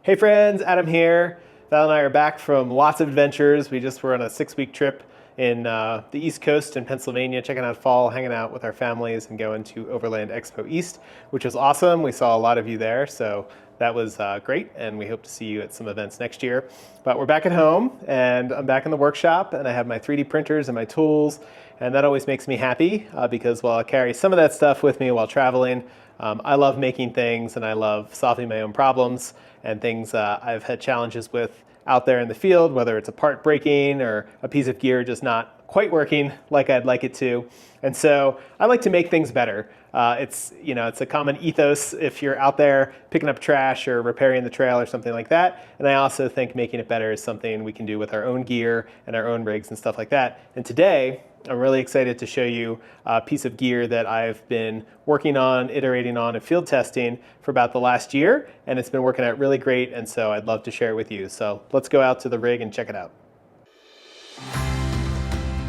Hey friends, Adam here. Val and I are back from lots of adventures. We just were on a 6-week trip in the East Coast in Pennsylvania, checking out fall, hanging out with our families, and going to Overland Expo East, which was awesome. We saw a lot of you there, so that was great, and we hope to see you at some events next year. But we're back at home, and I'm back in the workshop, and I have my 3D printers and my tools, and that always makes me happy because while I carry some of that stuff with me while traveling, I love making things, and I love solving my own problems and things I've had challenges with out there in the field, whether it's a part breaking or a piece of gear just not quite working like I'd like it to. And so I like to make things better. It's a common ethos if you're out there picking up trash or repairing the trail or something like that. And I also think making it better is something we can do with our own gear and our own rigs and stuff like that. And today, I'm really excited to show you a piece of gear that I've been working on, iterating on, and field testing for about the last year, and it's been working out really great, and so I'd love to share it with you. So let's go out to the rig and check it out.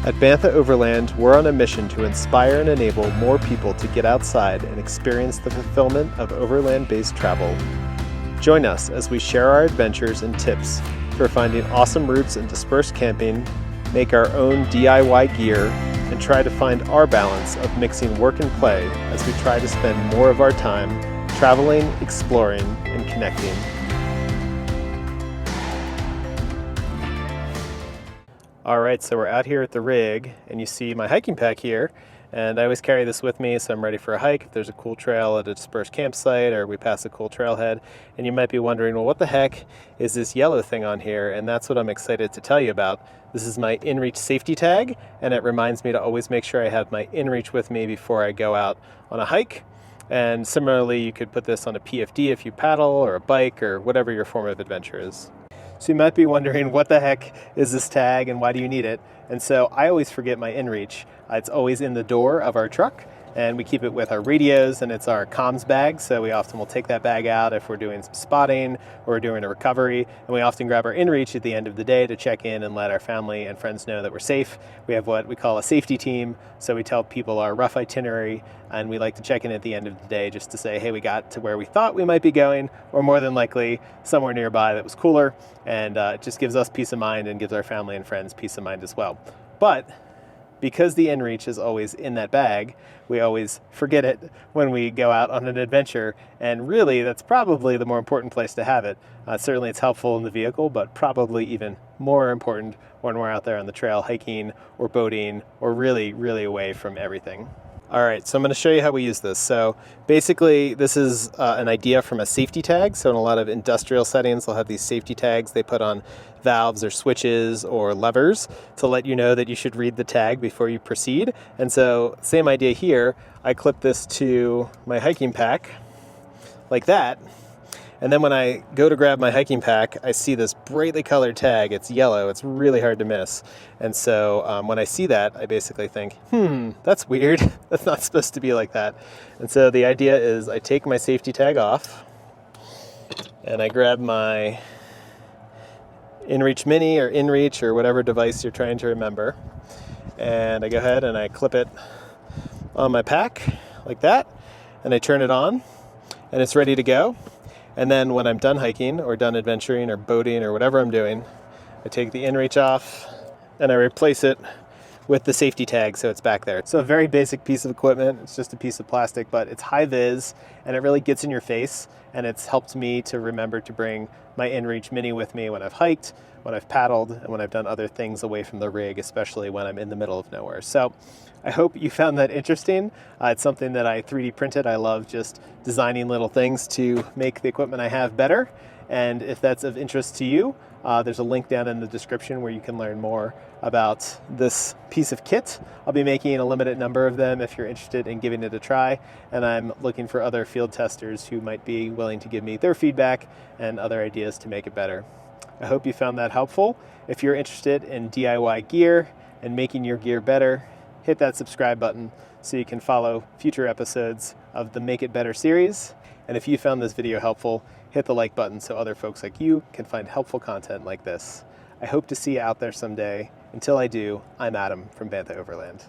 At Bantha Overland, we're on a mission to inspire and enable more people to get outside and experience the fulfillment of overland-based travel. Join us as we share our adventures and tips for finding awesome routes and dispersed camping, make our own DIY gear, and try to find our balance of mixing work and play as we try to spend more of our time traveling, exploring, and connecting. All right, so we're out here at the rig, and you see my hiking pack here, and I always carry this with me so I'm ready for a hike if there's a cool trail at a dispersed campsite or we pass a cool trailhead. And you might be wondering, well, what the heck is this yellow thing on here? And that's what I'm excited to tell you about. This is my inReach safety tag, and it reminds me to always make sure I have my inReach with me before I go out on a hike. And similarly, you could put this on a PFD if you paddle, or a bike, or whatever your form of adventure is. So you might be wondering, what the heck is this tag and why do you need it? And so I always forget my inReach. It's always in the door of our truck, and we keep it with our radios, and it's our comms bag, so we often will take that bag out if we're doing some spotting or doing a recovery, and we often grab our inReach at the end of the day to check in and let our family and friends know that we're safe. We have what we call a safety team, so we tell people our rough itinerary, and we like to check in at the end of the day just to say, hey, we got to where we thought we might be going, or more than likely somewhere nearby that was cooler, and it just gives us peace of mind and gives our family and friends peace of mind as well. But because the inReach is always in that bag, we always forget it when we go out on an adventure, and really that's probably the more important place to have it. Certainly it's helpful in the vehicle, but probably even more important when we're out there on the trail hiking or boating or really, really away from everything. All right, so I'm going to show you how we use this. So basically, this is an idea from a safety tag. So in a lot of industrial settings, they'll have these safety tags they put on valves or switches or levers to let you know that you should read the tag before you proceed. And so same idea here. I clip this to my hiking pack like that. And then when I go to grab my hiking pack, I see this brightly colored tag. It's yellow. It's really hard to miss. And so when I see that, I basically think, that's weird. That's not supposed to be like that. And so the idea is I take my safety tag off, and I grab my inReach Mini or inReach or whatever device you're trying to remember. And I go ahead and I clip it on my pack like that. And I turn it on, and it's ready to go. And then when I'm done hiking or done adventuring or boating or whatever I'm doing, I take the inReach off and I replace it with the safety tag so it's back there. So a very basic piece of equipment. It's just a piece of plastic, but it's high vis and it really gets in your face, and it's helped me to remember to bring my inReach Mini with me when I've hiked, when I've paddled, and when I've done other things away from the rig, especially when I'm in the middle of nowhere. So I hope you found that interesting. It's something that I 3D printed. I love just designing little things to make the equipment I have better. And if that's of interest to you, there's a link down in the description where you can learn more about this piece of kit. I'll be making a limited number of them if you're interested in giving it a try. And I'm looking for other field testers who might be willing to give me their feedback and other ideas to make it better. I hope you found that helpful. If you're interested in DIY gear and making your gear better, hit that subscribe button so you can follow future episodes of the Make It Better series. And if you found this video helpful, hit the like button so other folks like you can find helpful content like this. I hope to see you out there someday. Until I do, I'm Adam from Bantha Overland.